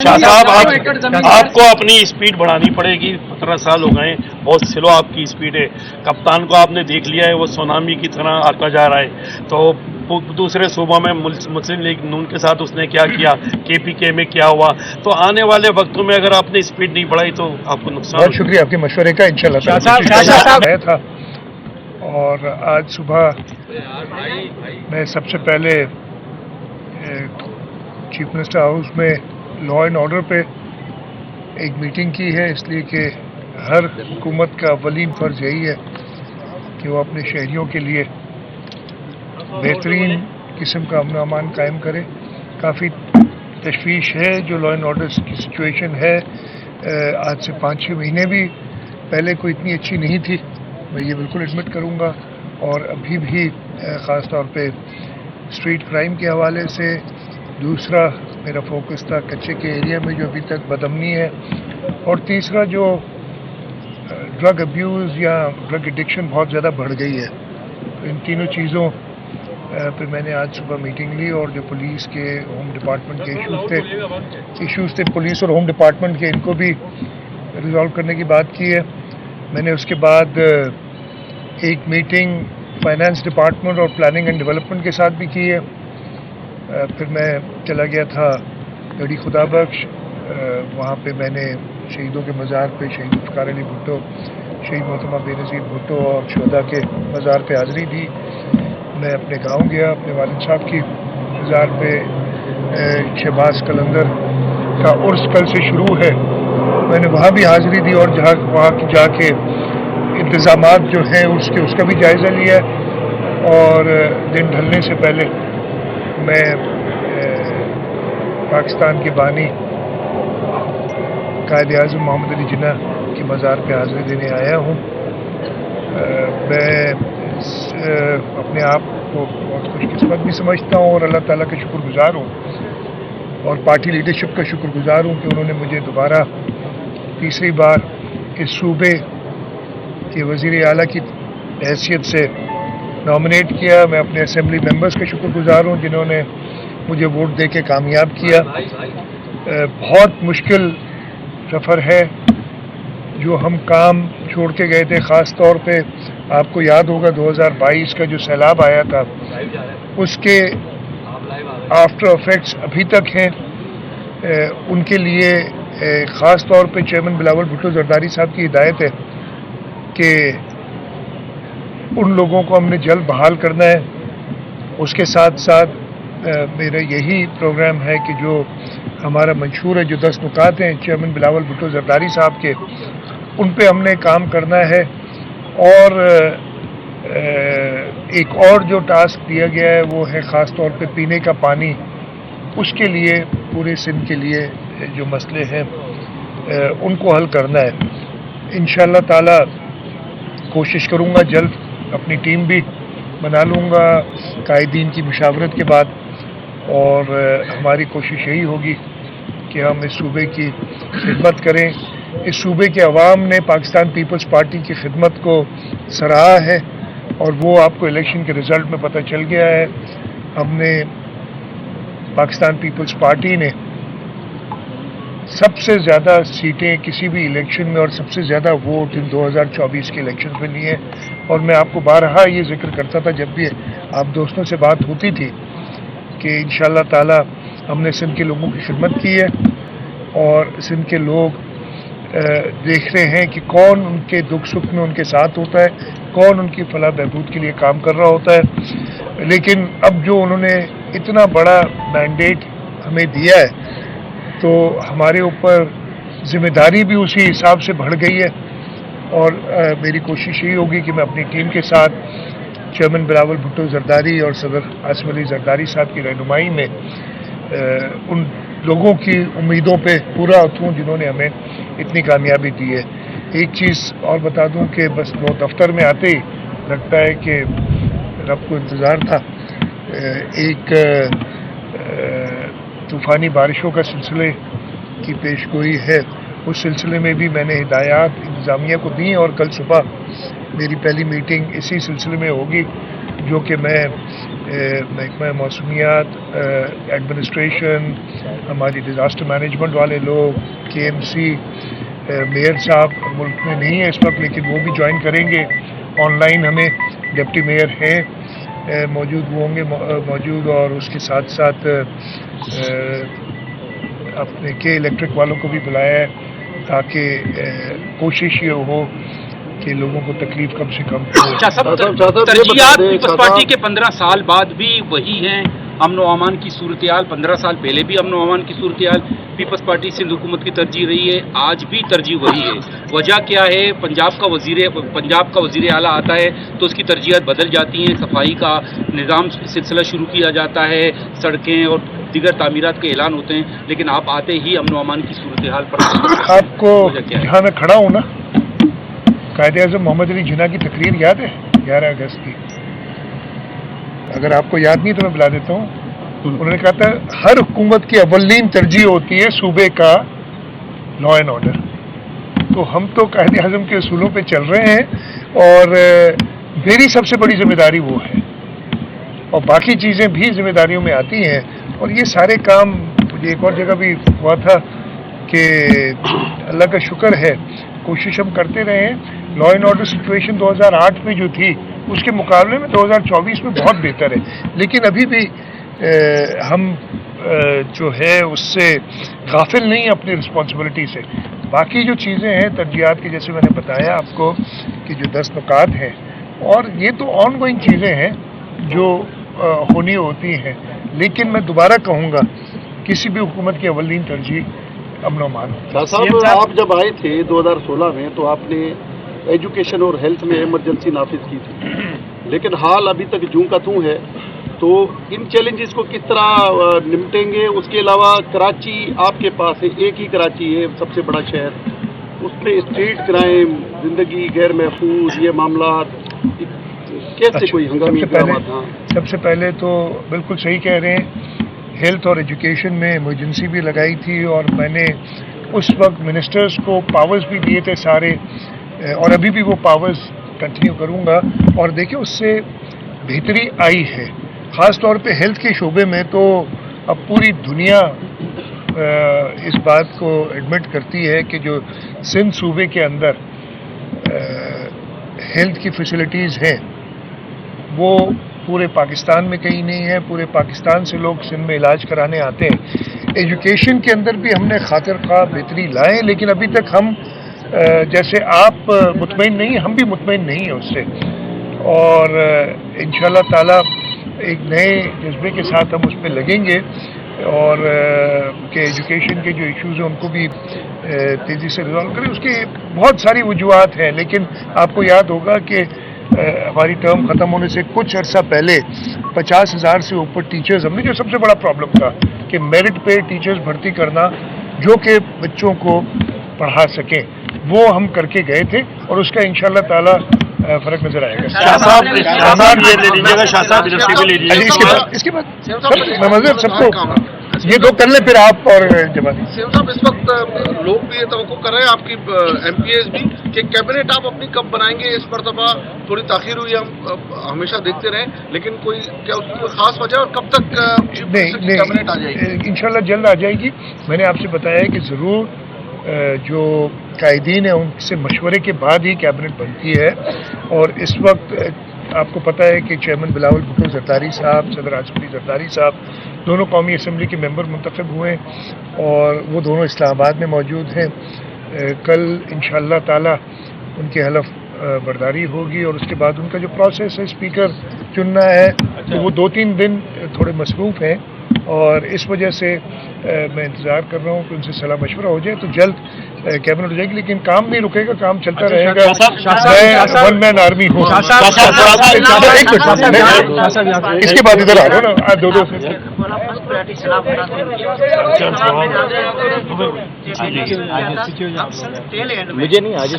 शाह साहब, आपको अपनी स्पीड बढ़ानी पड़ेगी। 15 साल हो गए, बहुत स्लो आपकी स्पीड है। कप्तान को आपने देख लिया है, वो सुनामी की तरह आता जा रहा है। तो दूसरे सूबों में मुस्लिम लीग नून के साथ उसने क्या किया, केपीके में क्या हुआ। तो आने वाले वक्तों में अगर आपने स्पीड नहीं बढ़ाई तो आपको नुकसान। बहुत शुक्रिया आपके मशवरे का। इंशाल्लाह आया था और आज सुबह मैं सबसे पहले चीफ मिनिस्टर हाउस में लॉ एंड ऑर्डर पे एक मीटिंग की है, इसलिए कि हर हुकूमत का अव्वलीन फ़र्ज़ यही है कि वो अपने शहरियों के लिए बेहतरीन किस्म का अमन अमान कायम करे। काफ़ी तशवीश है जो लॉ एंड ऑर्डर की सिचुएशन है। आज से 5-6 महीने भी पहले कोई इतनी अच्छी नहीं थी, मैं ये बिल्कुल एडमिट करूँगा। और अभी भी ख़ास तौर पे स्ट्रीट क्राइम के हवाले से दूसरा मेरा फोकस था कच्चे के एरिया में जो अभी तक बदअमनी है, और तीसरा जो ड्रग अब्यूज़ या ड्रग एडिक्शन बहुत ज़्यादा बढ़ गई है। तो इन तीनों चीज़ों पे मैंने आज सुबह मीटिंग ली, और जो पुलिस के होम डिपार्टमेंट के इश्यूज़ थे पुलिस और होम डिपार्टमेंट के, इनको भी रिजॉल्व करने की बात की है। मैंने उसके बाद एक मीटिंग फाइनेंस डिपार्टमेंट और प्लानिंग एंड डेवलपमेंट के साथ भी की है। फिर मैं चला गया था गढ़ी खुदा बख्श, वहाँ पे मैंने शहीदों के मज़ार पे शहीद फ़ख़्र अली भुट्टो, शहीद मोहतरमा बेनज़ीर भुट्टो और शुहदा के मज़ार पे हाज़िरी दी। मैं अपने गांव गया, अपने वालिद साहब की मज़ार पे शहबाज कलंदर का उर्स कल से शुरू है, मैंने वहाँ भी हाज़िरी दी और वहाँ की जाके इंतज़ामात जो हैं उसका भी जायज़ा लिया। और दिन ढलने से पहले मैं पाकिस्तान के बानी कायद आज़म मोहम्मद अली जिन्ना की मज़ार पे हाज़िरी देने आया हूँ। मैं अपने आप को बहुत खुशकिस्मत भी समझता हूँ और अल्लाह ताला का शुक्रगुज़ार हूँ, और पार्टी लीडरशिप का शुक्रगुज़ार हूँ कि उन्होंने मुझे दोबारा तीसरी बार इस सूबे के वज़ीर आला की हैसियत से नॉमिनेट किया। मैं अपने असेंबली मेंबर्स का शुक्रगुज़ार हूँ जिन्होंने मुझे वोट दे के कामयाब किया। बहुत मुश्किल सफ़र है जो हम काम छोड़ के गए थे। ख़ास तौर पे आपको याद होगा 2022 का जो सैलाब आया था, उसके आफ्टर इफेक्ट्स अभी तक हैं। उनके लिए ख़ास तौर पे चेयरमैन बिलावल भुट्टो जरदारी साहब की हिदायत है कि उन लोगों को हमने जल्द बहाल करना है। उसके साथ साथ मेरा यही प्रोग्राम है कि जो हमारा मंशूर है, जो 10 नुकात हैं चेयरमैन बिलावल भुट्टो जरदारी साहब के, उन पे हमने काम करना है। और एक और जो टास्क दिया गया है वो है ख़ास तौर पे पीने का पानी। उसके लिए पूरे सिंध के लिए जो मसले हैं उनको हल करना है। इंशाअल्लाह ताला कोशिश करूँगा, जल्द अपनी टीम भी बना लूँगा कायदीन की मुशावरत के बाद, और हमारी कोशिश यही होगी कि हम इस सूबे की खिदमत करें। इस सूबे के अवाम ने पाकिस्तान पीपल्स पार्टी की खिदमत को सराहा है, और वो आपको इलेक्शन के रिज़ल्ट में पता चल गया है। हमने पाकिस्तान पीपल्स पार्टी ने सबसे ज़्यादा सीटें किसी भी इलेक्शन में और सबसे ज़्यादा वोट इन 2024 के इलेक्शन में लिए। और मैं आपको बारहा ये जिक्र करता था जब भी आप दोस्तों से बात होती थी कि इंशाअल्लाह ताला हमने सिंध के लोगों की खिदमत की है, और सिंध के लोग देख रहे हैं कि कौन उनके दुख सुख में उनके साथ होता है, कौन उनकी फलाह बहबूद के लिए काम कर रहा होता है। लेकिन अब जो उन्होंने इतना बड़ा मैंडेट हमें दिया है, तो हमारे ऊपर ज़िम्मेदारी भी उसी हिसाब से बढ़ गई है। और मेरी कोशिश यही होगी कि मैं अपनी टीम के साथ चेयरमैन बिलावल भुट्टो जरदारी और सदर आसिफ अली जरदारी साहब की रहनुमाई में उन लोगों की उम्मीदों पे पूरा उतरूँ जिन्होंने हमें इतनी कामयाबी दी है। एक चीज़ और बता दूं कि बस वो दफ्तर में आते ही लगता है कि रब को इंतज़ार था। एक तूफ़ानी बारिशों का सिलसिले की पेशगोई है, उस सिलसिले में भी मैंने हिदायत इंतज़ामिया को दी, और कल सुबह मेरी पहली मीटिंग इसी सिलसिले में होगी, जो कि मैं محکمہ موسمیات، ایڈمنسٹریشن، ہماری ڈیزاسٹر مینجمنٹ والے لوگ، KMC، میئر صاحب ملک میں نہیں ہے اس وقت لیکن وہ بھی جوائن کریں گے آن لائن. ہمیں ڈپٹی میئر ہیں موجود، وہ ہوں گے موجود، اور اس کے ساتھ ساتھ اپنے کے الیکٹرک والوں کو بھی بلایا ہے تاکہ کوشش یہ ہو کہ لوگوں کو تکلیف کم سے کم ہو. ترجیحات پیپلز پارٹی کے 15 سال بعد بھی وہی ہیں. امن و امان کی صورتحال 15 سال پہلے بھی امن و امان کی صورتحال پیپلز پارٹی سندھ حکومت کی ترجیح رہی ہے، آج بھی ترجیح وہی ہے. وجہ کیا ہے؟ پنجاب کا وزیر اعلیٰ آتا ہے تو اس کی ترجیحات بدل جاتی ہیں. صفائی کا نظام سلسلہ شروع کیا جاتا ہے، سڑکیں اور دیگر تعمیرات کے اعلان ہوتے ہیں، لیکن آپ آتے ہی امن و امان کی صورتحال پر. آپ کو جہاں میں کھڑا ہوں نا، قائد اعظم محمد علی جناح کی تقریر یاد ہے 11 اگست کی؟ اگر آپ کو یاد نہیں تو میں بلا دیتا ہوں. انہوں نے کہا تھا ہر حکومت کی اولین ترجیح ہوتی ہے صوبے کا لا اینڈ آرڈر. تو ہم تو قائد اعظم کے اصولوں پہ چل رہے ہیں اور میری سب سے بڑی ذمہ داری وہ ہے، اور باقی چیزیں بھی ذمہ داریوں میں آتی ہیں. اور یہ سارے کام مجھے ایک اور جگہ بھی ہوا تھا کہ اللہ کا شکر ہے کوشش ہم کرتے رہے ہیں. لا اینڈ آرڈر سچویشن 2008 میں جو تھی اس کے مقابلے میں 2024 میں بہت بہتر ہے، لیکن ابھی بھی ہم جو ہے اس سے غافل نہیں اپنی رسپانسبلٹی سے. باقی جو چیزیں ہیں ترجیحات کی، جیسے میں نے بتایا آپ کو کہ جو 10 نکات ہیں، اور یہ تو آن گوئنگ چیزیں ہیں جو ہونی ہوتی ہیں. لیکن میں دوبارہ کہوں گا کسی بھی حکومت کی اولین ترجیح امن و امان. شاہ صاحب آپ جب آئے تھے 2016 میں تو آپ نے ایجوکیشن اور ہیلتھ میں ایمرجنسی نافذ کی تھی، لیکن حال ابھی تک جوں کا توں ہے. تو ان چیلنجز کو کس طرح نمٹیں گے؟ اس کے علاوہ کراچی آپ کے پاس ہے، ایک ہی کراچی ہے سب سے بڑا شہر، اس میں اسٹریٹ کرائم، زندگی غیر محفوظ، یہ معاملات کیسے کوئی ہنگامی اقدامات؟ سب سے پہلے تو بالکل صحیح کہہ رہے ہیں، ہیلتھ اور ایجوکیشن میں ایمرجنسی بھی لگائی تھی اور میں نے اس وقت منسٹرز کو پاورز بھی دیے تھے سارے، اور ابھی بھی وہ پاورز کنٹینیو کروں گا. اور دیکھیں اس سے بہتری آئی ہے، خاص طور پہ ہیلتھ کے شعبے میں. تو اب پوری دنیا اس بات کو ایڈمٹ کرتی ہے کہ جو سندھ صوبے کے اندر ہیلتھ کی فیسلٹیز ہیں وہ پورے پاکستان میں کہیں نہیں ہے. پورے پاکستان سے لوگ سندھ میں علاج کرانے آتے ہیں. ایجوکیشن کے اندر بھی ہم نے خاطر خواہ بہتری لائے، لیکن ابھی تک ہم جیسے آپ مطمئن نہیں، ہم بھی مطمئن نہیں ہیں اس سے. اور انشاءاللہ تعالی ایک نئے جذبے کے ساتھ ہم اس پہ لگیں گے، اور کہ ایجوکیشن کے جو ایشوز ہیں ان کو بھی تیزی سے ریزالو کریں. اس کی بہت ساری وجوہات ہیں، لیکن آپ کو یاد ہوگا کہ ہماری ٹرم ختم ہونے سے کچھ عرصہ پہلے 50,000 سے اوپر ٹیچرز، ہم نے جو سب سے بڑا پرابلم تھا کہ میرٹ پہ ٹیچرز بھرتی کرنا جو کہ بچوں کو پڑھا سکیں، وہ ہم کر کے گئے تھے، اور اس کا انشاءاللہ تعالی فرق نظر آئے گا. شاہ صاحب یہ لے لیجیے گا، شاہ صاحب لے لیجیے گا. اس کے بعد میں مذہب سب کو یہ دو کر لیں، پھر آپ اور جماعت. سیم صاحب اس وقت لوگ بھی یہ توقع کر رہے ہیں، آپ کی MPAs بھی، کہ کیبنٹ آپ اپنی کب بنائیں گے؟ اس مرتبہ تھوڑی تاخیر ہوئی، ہم ہمیشہ دیکھتے رہے، لیکن کیا اس کی کوئی خاص وجہ، اور کب تک کیبنٹ آ جائے گی؟ انشاءاللہ جلد آ جائے گی. میں نے آپ سے بتایا ہے کہ ضرور جو قائدین ہیں ان سے مشورے کے بعد ہی کیبنٹ بنتی ہے. اور اس وقت آپ کو پتہ ہے کہ چیئرمین بلاول بھٹو زرداری صاحب، صدر آصف علی زرداری صاحب دونوں قومی اسمبلی کے ممبر منتخب ہوئے، اور وہ دونوں اسلام آباد میں موجود ہیں. کل انشاءاللہ تعالی ان کی حلف برداری ہوگی، اور اس کے بعد ان کا جو پروسیس ہے اسپیکر چننا ہے، تو وہ 2-3 دن تھوڑے مصروف ہیں، اور اس وجہ سے میں انتظار کر رہا ہوں کہ ان سے صلاح مشورہ ہو جائے تو جلد کیبنٹ ہو جائے گی. لیکن کام نہیں رکے گا، کام چلتا رہے گا. میں ون مین آرمی ہوں. اس کے بعد ادھر آ رہا نا دو سے. مجھے نہیں آج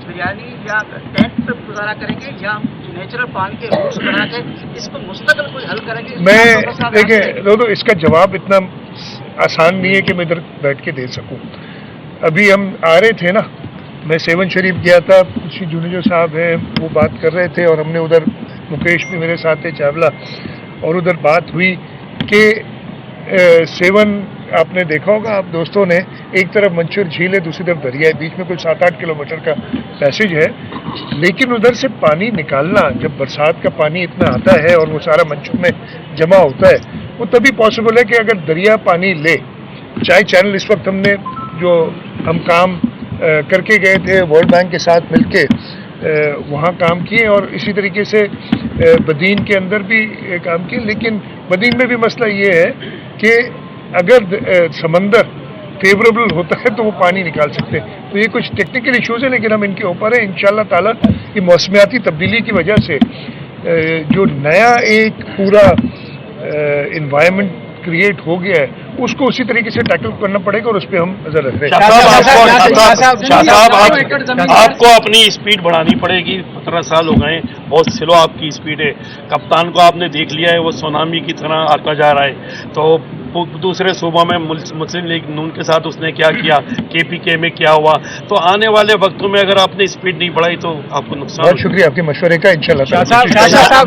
بریانی یا ٹینٹ پہ گزارا کریں گے، یا نیچرل پانی کے روٹس بنا کے اس کو مستقل کوئی حل کریں گے؟ میں دیکھیں دونوں اس کا جواب اتنا آسان نہیں ہے کہ میں ادھر بیٹھ کے دے سکوں. ابھی ہم آ رہے تھے نا، میں 7 شریف گیا تھا، کچھ جونیجو صاحب ہیں وہ بات کر رہے تھے، اور ہم نے ادھر مکیش بھی میرے ساتھ تھے، چاولہ और उधर बात हुई कि सेवन आपने देखा होगा आप दोस्तों ने, एक तरफ मंचूर झील है, दूसरी तरफ दरिया है, बीच में कुछ 7-8 किलोमीटर का पैसेज है, लेकिन उधर से पानी निकालना, जब बरसात का पानी इतना आता है और वो सारा मंचूर में जमा होता है, वो तभी पॉसिबल है कि अगर दरिया पानी ले, चाहे चैनल इस वक्त हमने जो हम काम करके गए थे वर्ल्ड बैंक के साथ मिलके वहाँ काम किए और इसी तरीके से बदीन के अंदर भी काम किए, लेकिन बदीन में भी मसला ये है कि अगर समंदर फेवरेबल होता है तो वो पानी निकाल सकते हैं। तो ये कुछ टेक्निकल इश्यूज है, लेकिन हम इनके ऊपर है इंशाल्लाह ताला। ये मौसमियाती तब्दीली की वजह से जो नया एक पूरा इन्वायरमेंट क्रिएट हो गया है, उसको उसी तरीके से टैकल करना पड़ेगा और उस पर हम नजर रख रहे हैं। आपको अपनी स्पीड बढ़ानी पड़ेगी। 15 साल हो गए, बहुत स्लो आपकी स्पीड है। कप्तान को आपने देख लिया है, वो सुनामी की तरह आता जा रहा है। तो दूसरे सूबों में मुस्लिम लीग नून के साथ उसने क्या किया, KPK में क्या हुआ। तो आने वाले वक्तों में अगर आपने स्पीड नहीं बढ़ाई तो आपको नुकसान। बहुत शुक्रिया आपके मशवरे का, इंशाल्लाह।